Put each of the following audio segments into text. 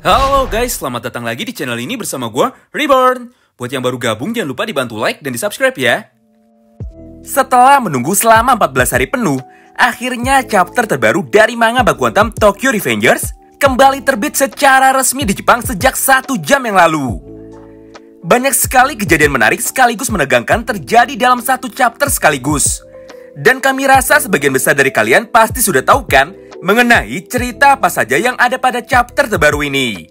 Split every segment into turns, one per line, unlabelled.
Halo guys, selamat datang lagi di channel ini bersama gue, Reborn. Buat yang baru gabung, jangan lupa dibantu like dan di subscribe ya. Setelah menunggu selama 14 hari penuh, akhirnya chapter terbaru dari manga Bakuantam Tokyo Revengers kembali terbit secara resmi di Jepang sejak 1 jam yang lalu. Banyak sekali kejadian menarik sekaligus menegangkan terjadi dalam satu chapter sekaligus. Dan kami rasa sebagian besar dari kalian pasti sudah tahu kan mengenai cerita apa saja yang ada pada chapter terbaru ini.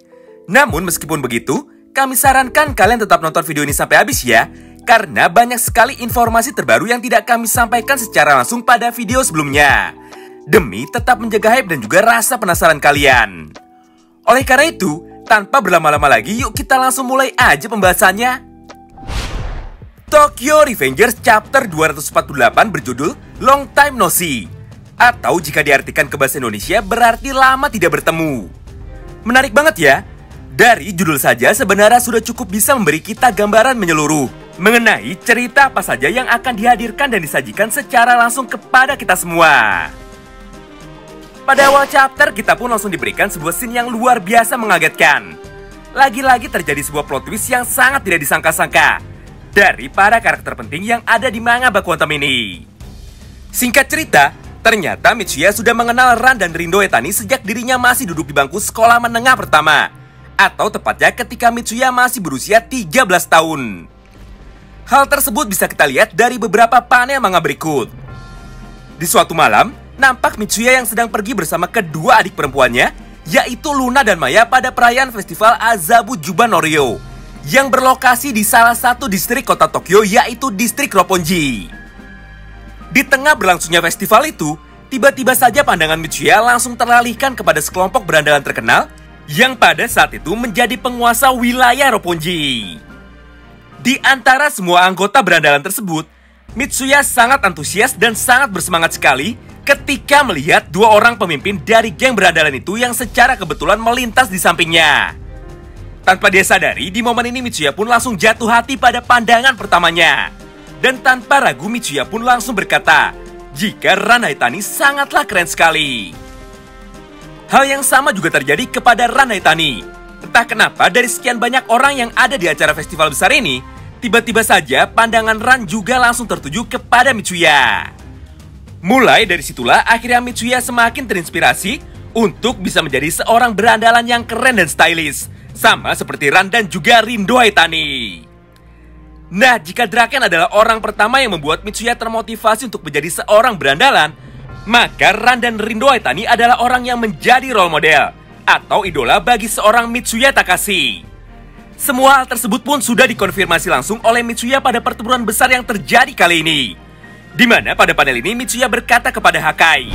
Namun meskipun begitu, kami sarankan kalian tetap nonton video ini sampai habis ya, karena banyak sekali informasi terbaru yang tidak kami sampaikan secara langsung pada video sebelumnya, demi tetap menjaga hype dan juga rasa penasaran kalian. Oleh karena itu, tanpa berlama-lama lagi, yuk kita langsung mulai aja pembahasannya. Tokyo Revengers Chapter 248 berjudul Long Time No See, atau jika diartikan ke bahasa Indonesia berarti lama tidak bertemu. Menarik banget ya. Dari judul saja sebenarnya sudah cukup bisa memberi kita gambaran menyeluruh mengenai cerita apa saja yang akan dihadirkan dan disajikan secara langsung kepada kita semua. Pada awal chapter kita pun langsung diberikan sebuah scene yang luar biasa mengagetkan. Lagi-lagi terjadi sebuah plot twist yang sangat tidak disangka-sangka dari para karakter penting yang ada di manga Bakuantam ini. Singkat cerita, ternyata Mitsuya sudah mengenal Ran dan Rindo Etani sejak dirinya masih duduk di bangku sekolah menengah pertama, atau tepatnya ketika Mitsuya masih berusia 13 tahun. Hal tersebut bisa kita lihat dari beberapa panel manga berikut. Di suatu malam, nampak Mitsuya yang sedang pergi bersama kedua adik perempuannya, yaitu Luna dan Maya pada perayaan festival Azabu Juba no Ryo, yang berlokasi di salah satu distrik kota Tokyo, yaitu distrik Roppongi. Di tengah berlangsungnya festival itu, tiba-tiba saja pandangan Mitsuya langsung teralihkan kepada sekelompok berandalan terkenal yang pada saat itu menjadi penguasa wilayah Roppongi. Di antara semua anggota berandalan tersebut, Mitsuya sangat antusias dan sangat bersemangat sekali ketika melihat dua orang pemimpin dari geng berandalan itu yang secara kebetulan melintas di sampingnya. Tanpa dia sadari, di momen ini Mitsuya pun langsung jatuh hati pada pandangan pertamanya. Dan tanpa ragu Mitsuya pun langsung berkata, jika Ran Haitani sangatlah keren sekali. Hal yang sama juga terjadi kepada Ran Haitani. Entah kenapa dari sekian banyak orang yang ada di acara festival besar ini, tiba-tiba saja pandangan Ran juga langsung tertuju kepada Mitsuya. Mulai dari situlah akhirnya Mitsuya semakin terinspirasi untuk bisa menjadi seorang berandalan yang keren dan stylish, sama seperti Ran dan juga Rindo Haitani. Nah, jika Draken adalah orang pertama yang membuat Mitsuya termotivasi untuk menjadi seorang berandalan, maka Ran dan Rindo Haitani adalah orang yang menjadi role model atau idola bagi seorang Mitsuya Takashi. Semua hal tersebut pun sudah dikonfirmasi langsung oleh Mitsuya pada pertempuran besar yang terjadi kali ini, di mana pada panel ini Mitsuya berkata kepada Hakai,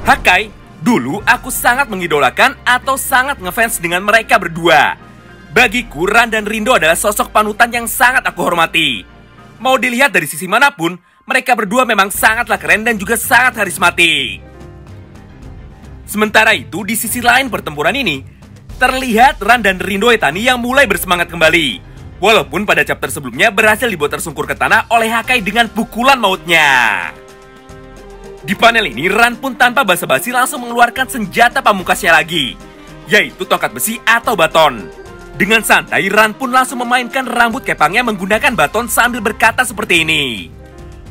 "Hakai, dulu aku sangat mengidolakan atau sangat ngefans dengan mereka berdua. Bagiku, Ran dan Rindo adalah sosok panutan yang sangat aku hormati. Mau dilihat dari sisi manapun, mereka berdua memang sangatlah keren dan juga sangat karismatik." Sementara itu, di sisi lain pertempuran ini, terlihat Ran dan Rindo Haitani yang mulai bersemangat kembali. Walaupun pada chapter sebelumnya berhasil dibuat tersungkur ke tanah oleh Hakai dengan pukulan mautnya. Di panel ini, Ran pun tanpa basa-basi langsung mengeluarkan senjata pamungkasnya lagi, yaitu tongkat besi atau baton. Dengan santai, Ran pun langsung memainkan rambut kepangnya menggunakan baton sambil berkata seperti ini,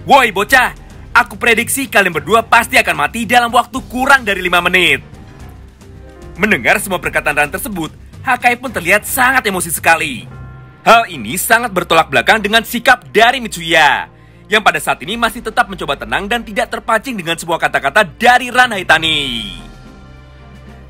"Woi bocah, aku prediksi kalian berdua pasti akan mati dalam waktu kurang dari 5 menit. Mendengar semua perkataan Ran tersebut, Hakai pun terlihat sangat emosi sekali. Hal ini sangat bertolak belakang dengan sikap dari Mitsuya, yang pada saat ini masih tetap mencoba tenang dan tidak terpancing dengan sebuah kata-kata dari Ran Haitani.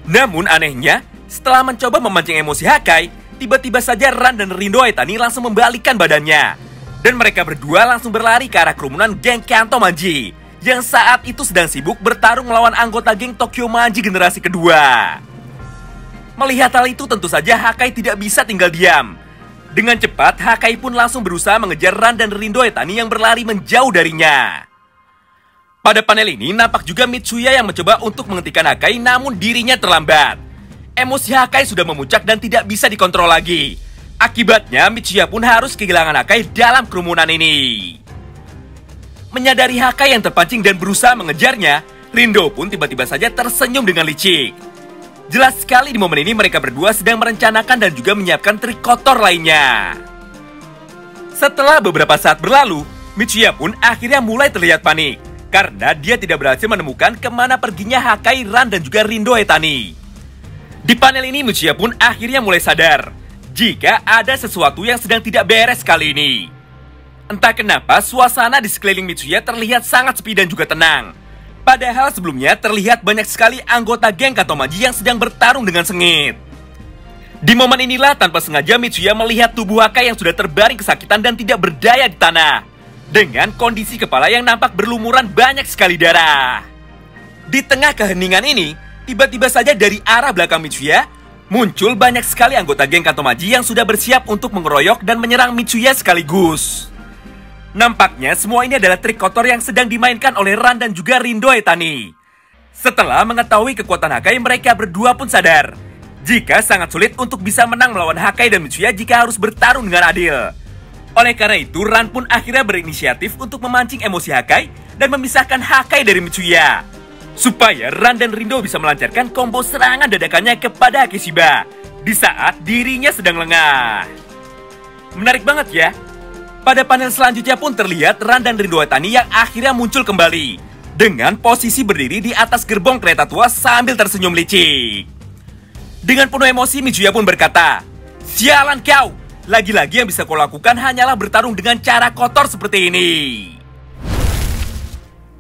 Namun anehnya, setelah mencoba memancing emosi Hakai, tiba-tiba saja Ran dan Rindo Haitani langsung membalikkan badannya, dan mereka berdua langsung berlari ke arah kerumunan geng Kanto Manji yang saat itu sedang sibuk bertarung melawan anggota geng Tokyo Manji generasi kedua. Melihat hal itu tentu saja Hakai tidak bisa tinggal diam. Dengan cepat, Hakai pun langsung berusaha mengejar Ran dan Rindo Haitani yang berlari menjauh darinya. Pada panel ini nampak juga Mitsuya yang mencoba untuk menghentikan Hakai, namun dirinya terlambat. Emosi Hakai sudah memuncak dan tidak bisa dikontrol lagi. Akibatnya Mitsuya pun harus kehilangan Hakai dalam kerumunan ini. Menyadari Hakai yang terpancing dan berusaha mengejarnya, Rindo pun tiba-tiba saja tersenyum dengan licik. Jelas sekali di momen ini mereka berdua sedang merencanakan dan juga menyiapkan trik kotor lainnya. Setelah beberapa saat berlalu, Mitsuya pun akhirnya mulai terlihat panik karena dia tidak berhasil menemukan kemana perginya Hakai, Ran, dan juga Rindo Etani. Di panel ini Mitsuya pun akhirnya mulai sadar jika ada sesuatu yang sedang tidak beres kali ini. Entah kenapa suasana di sekeliling Mitsuya terlihat sangat sepi dan juga tenang. Padahal sebelumnya terlihat banyak sekali anggota geng Katomaji yang sedang bertarung dengan sengit. Di momen inilah tanpa sengaja Mitsuya melihat tubuh Hakai yang sudah terbaring kesakitan dan tidak berdaya di tanah, dengan kondisi kepala yang nampak berlumuran banyak sekali darah. Di tengah keheningan ini, tiba-tiba saja dari arah belakang Mitsuya muncul banyak sekali anggota geng Katomaji yang sudah bersiap untuk mengeroyok dan menyerang Mitsuya sekaligus. Nampaknya semua ini adalah trik kotor yang sedang dimainkan oleh Ran dan juga Rindo Etani. Setelah mengetahui kekuatan Hakai, mereka berdua pun sadar jika sangat sulit untuk bisa menang melawan Hakai dan Mitsuya jika harus bertarung dengan adil. Oleh karena itu, Ran pun akhirnya berinisiatif untuk memancing emosi Hakai dan memisahkan Hakai dari Mitsuya, supaya Ran dan Rindo bisa melancarkan combo serangan dadakannya kepada Hakeshiba di saat dirinya sedang lengah. Menarik banget ya. Pada panel selanjutnya pun terlihat Ran dan Rindo Etani yang akhirnya muncul kembali dengan posisi berdiri di atas gerbong kereta tua sambil tersenyum licik. Dengan penuh emosi, Mitsuya pun berkata, "Sialan kau, lagi-lagi yang bisa kau lakukan hanyalah bertarung dengan cara kotor seperti ini."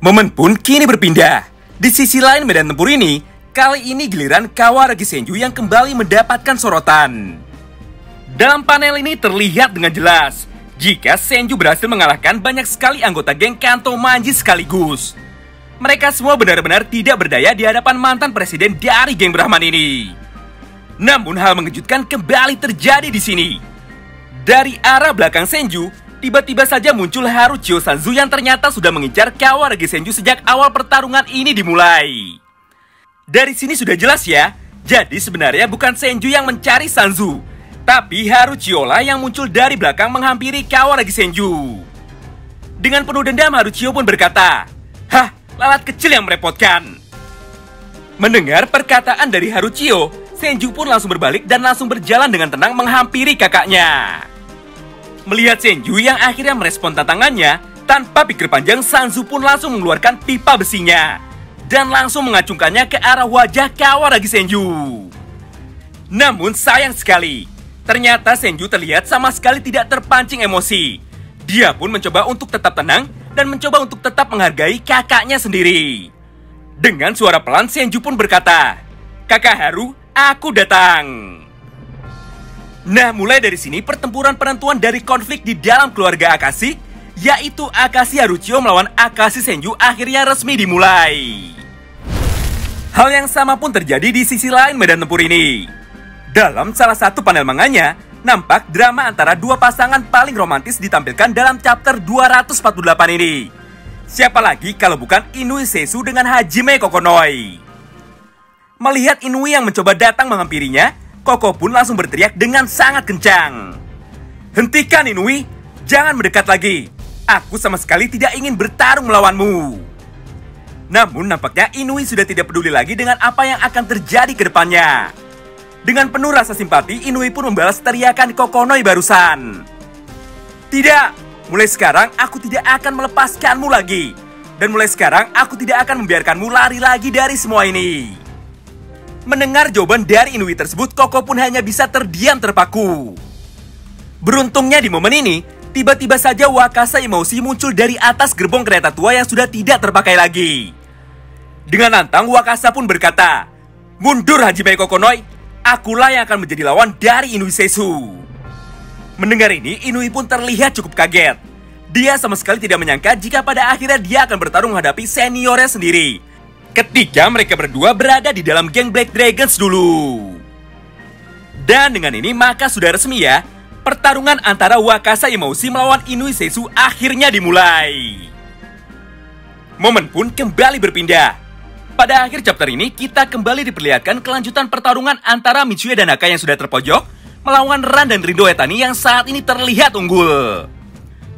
Momen pun kini berpindah. Di sisi lain medan tempur ini, kali ini giliran Kawaragi Senju yang kembali mendapatkan sorotan. Dalam panel ini terlihat dengan jelas jika Senju berhasil mengalahkan banyak sekali anggota geng Kanto Manji sekaligus. Mereka semua benar-benar tidak berdaya di hadapan mantan presiden dari geng Brahman ini. Namun hal mengejutkan kembali terjadi di sini. Dari arah belakang Senju, tiba-tiba saja muncul Haruchio Sanzu yang ternyata sudah mengincar Kawaragi Senju sejak awal pertarungan ini dimulai. Dari sini sudah jelas ya, jadi sebenarnya bukan Senju yang mencari Sanzu, tapi Haruchio lah yang muncul dari belakang menghampiri Kawaragi Senju. Dengan penuh dendam, Haruchio pun berkata, "Hah, lalat kecil yang merepotkan." Mendengar perkataan dari Haruchio, Senju pun langsung berbalik dan langsung berjalan dengan tenang menghampiri kakaknya. Melihat Senju yang akhirnya merespon tantangannya, tanpa pikir panjang Sanzu pun langsung mengeluarkan pipa besinya dan langsung mengacungkannya ke arah wajah Kawaragi Senju. Namun sayang sekali, ternyata Senju terlihat sama sekali tidak terpancing emosi. Dia pun mencoba untuk tetap tenang dan mencoba untuk tetap menghargai kakaknya sendiri. Dengan suara pelan, Senju pun berkata, "Kakak Haru, aku datang." Nah, mulai dari sini pertempuran penentuan dari konflik di dalam keluarga Akashi, yaitu Akashi Haruchio melawan Akashi Senju, akhirnya resmi dimulai. Hal yang sama pun terjadi di sisi lain medan tempur ini. Dalam salah satu panel manganya, nampak drama antara dua pasangan paling romantis ditampilkan dalam chapter 248 ini. Siapa lagi kalau bukan Inui Seisu dengan Hajime Kokonoi. Melihat Inui yang mencoba datang menghampirinya, Koko pun langsung berteriak dengan sangat kencang, "Hentikan Inui, jangan mendekat lagi. Aku sama sekali tidak ingin bertarung melawanmu." Namun nampaknya Inui sudah tidak peduli lagi dengan apa yang akan terjadi ke depannya. Dengan penuh rasa simpati, Inui pun membalas teriakan Kokonoi barusan. "Tidak, mulai sekarang aku tidak akan melepaskanmu lagi. Dan mulai sekarang aku tidak akan membiarkanmu lari lagi dari semua ini." Mendengar jawaban dari Inui tersebut, Koko pun hanya bisa terdiam terpaku. Beruntungnya di momen ini, tiba-tiba saja Wakasa Emosi muncul dari atas gerbong kereta tua yang sudah tidak terpakai lagi. Dengan lantang, Wakasa pun berkata, "Mundur Hajime Kokonoi, akulah yang akan menjadi lawan dari Inui Seisu." Mendengar ini, Inui pun terlihat cukup kaget. Dia sama sekali tidak menyangka jika pada akhirnya dia akan bertarung menghadapi seniornya sendiri, ketika mereka berdua berada di dalam geng Black Dragons dulu. Dan dengan ini maka sudah resmi ya, pertarungan antara Wakasa Emosi melawan Inui Seisu akhirnya dimulai. Momen pun kembali berpindah. Pada akhir chapter ini kita kembali diperlihatkan kelanjutan pertarungan antara Mitsuya dan Hakai yang sudah terpojok melawan Ran dan Rindo Etani yang saat ini terlihat unggul.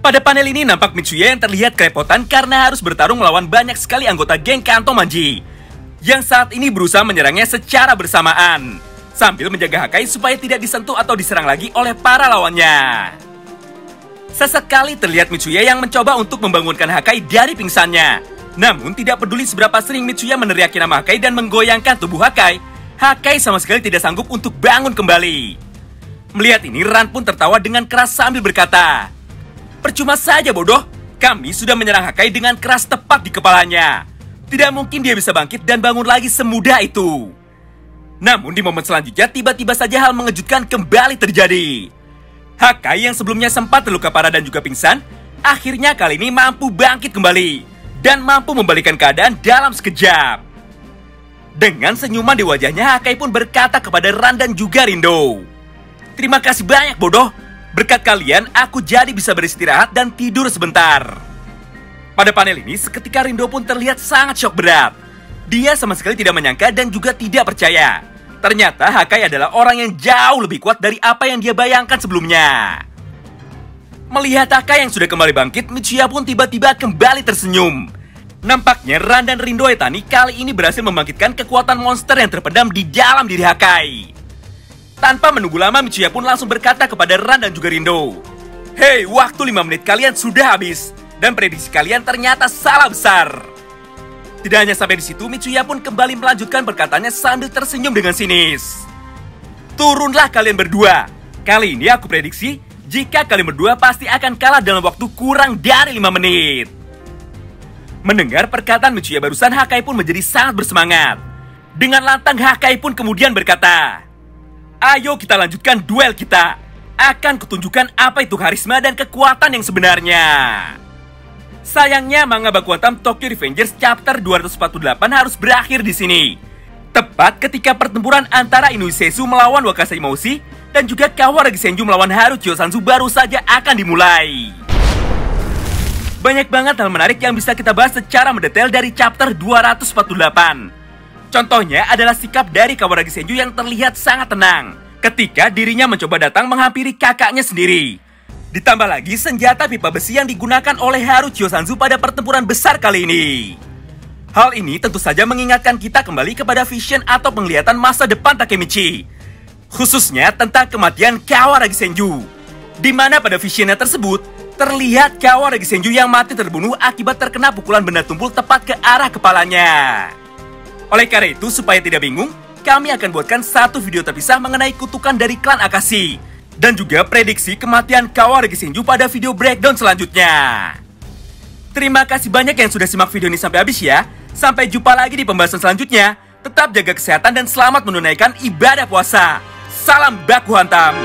Pada panel ini nampak Mitsuya yang terlihat kerepotan karena harus bertarung melawan banyak sekali anggota geng Kanto Manji yang saat ini berusaha menyerangnya secara bersamaan, sambil menjaga Hakai supaya tidak disentuh atau diserang lagi oleh para lawannya. Sesekali terlihat Mitsuya yang mencoba untuk membangunkan Hakai dari pingsannya. Namun tidak peduli seberapa sering Mitsuya meneriaki nama Hakai dan menggoyangkan tubuh Hakai, Hakai sama sekali tidak sanggup untuk bangun kembali. Melihat ini, Ran pun tertawa dengan keras sambil berkata, "Percuma saja bodoh, kami sudah menyerang Hakai dengan keras tepat di kepalanya. Tidak mungkin dia bisa bangkit dan bangun lagi semudah itu." Namun di momen selanjutnya tiba-tiba saja hal mengejutkan kembali terjadi. Hakai yang sebelumnya sempat terluka parah dan juga pingsan, akhirnya kali ini mampu bangkit kembali dan mampu membalikan keadaan dalam sekejap. Dengan senyuman di wajahnya, Hakai pun berkata kepada Ran dan juga Rindo, "Terima kasih banyak bodoh, berkat kalian aku jadi bisa beristirahat dan tidur sebentar." Pada panel ini, seketika Rindo pun terlihat sangat syok berat. Dia sama sekali tidak menyangka dan juga tidak percaya. Ternyata Hakai adalah orang yang jauh lebih kuat dari apa yang dia bayangkan sebelumnya. Melihat Hakai yang sudah kembali bangkit, Mitsuya pun tiba-tiba kembali tersenyum. Nampaknya Ran dan Rindo Etani kali ini berhasil membangkitkan kekuatan monster yang terpendam di dalam diri Hakai. Tanpa menunggu lama, Mitsuya pun langsung berkata kepada Ran dan juga Rindo, "Hei, waktu 5 menit kalian sudah habis. Dan prediksi kalian ternyata salah besar." Tidak hanya sampai di situ, Mitsuya pun kembali melanjutkan perkataannya sambil tersenyum dengan sinis. "Turunlah kalian berdua. Kali ini aku prediksi jika kalian berdua pasti akan kalah dalam waktu kurang dari 5 menit. Mendengar perkataan Mitsuya barusan, Hakai pun menjadi sangat bersemangat. Dengan lantang Hakai pun kemudian berkata, "Ayo kita lanjutkan duel kita. Akan kutunjukkan apa itu karisma dan kekuatan yang sebenarnya." Sayangnya manga baku hantam Tokyo Revengers chapter 248 harus berakhir di sini. Tepat ketika pertempuran antara Inui Seisu melawan Wakasa Imaushi dan juga Kawaragi Senju melawan Haru Chiyosanzu baru saja akan dimulai. Banyak banget hal menarik yang bisa kita bahas secara mendetail dari chapter 248. Contohnya adalah sikap dari Kawaragi Senju yang terlihat sangat tenang ketika dirinya mencoba datang menghampiri kakaknya sendiri. Ditambah lagi senjata pipa besi yang digunakan oleh Haru Chiyosanzu pada pertempuran besar kali ini. Hal ini tentu saja mengingatkan kita kembali kepada vision atau penglihatan masa depan Takemichi, khususnya tentang kematian Kawaragi Senju, di mana pada visionnya tersebut terlihat Kawaragi Senju yang mati terbunuh akibat terkena pukulan benda tumpul tepat ke arah kepalanya. Oleh karena itu, supaya tidak bingung, kami akan buatkan satu video terpisah mengenai kutukan dari klan Akashi dan juga prediksi kematian Kawaragi Senju pada video breakdown selanjutnya. Terima kasih banyak yang sudah simak video ini sampai habis ya. Sampai jumpa lagi di pembahasan selanjutnya. Tetap jaga kesehatan dan selamat menunaikan ibadah puasa. Salam baku hantam.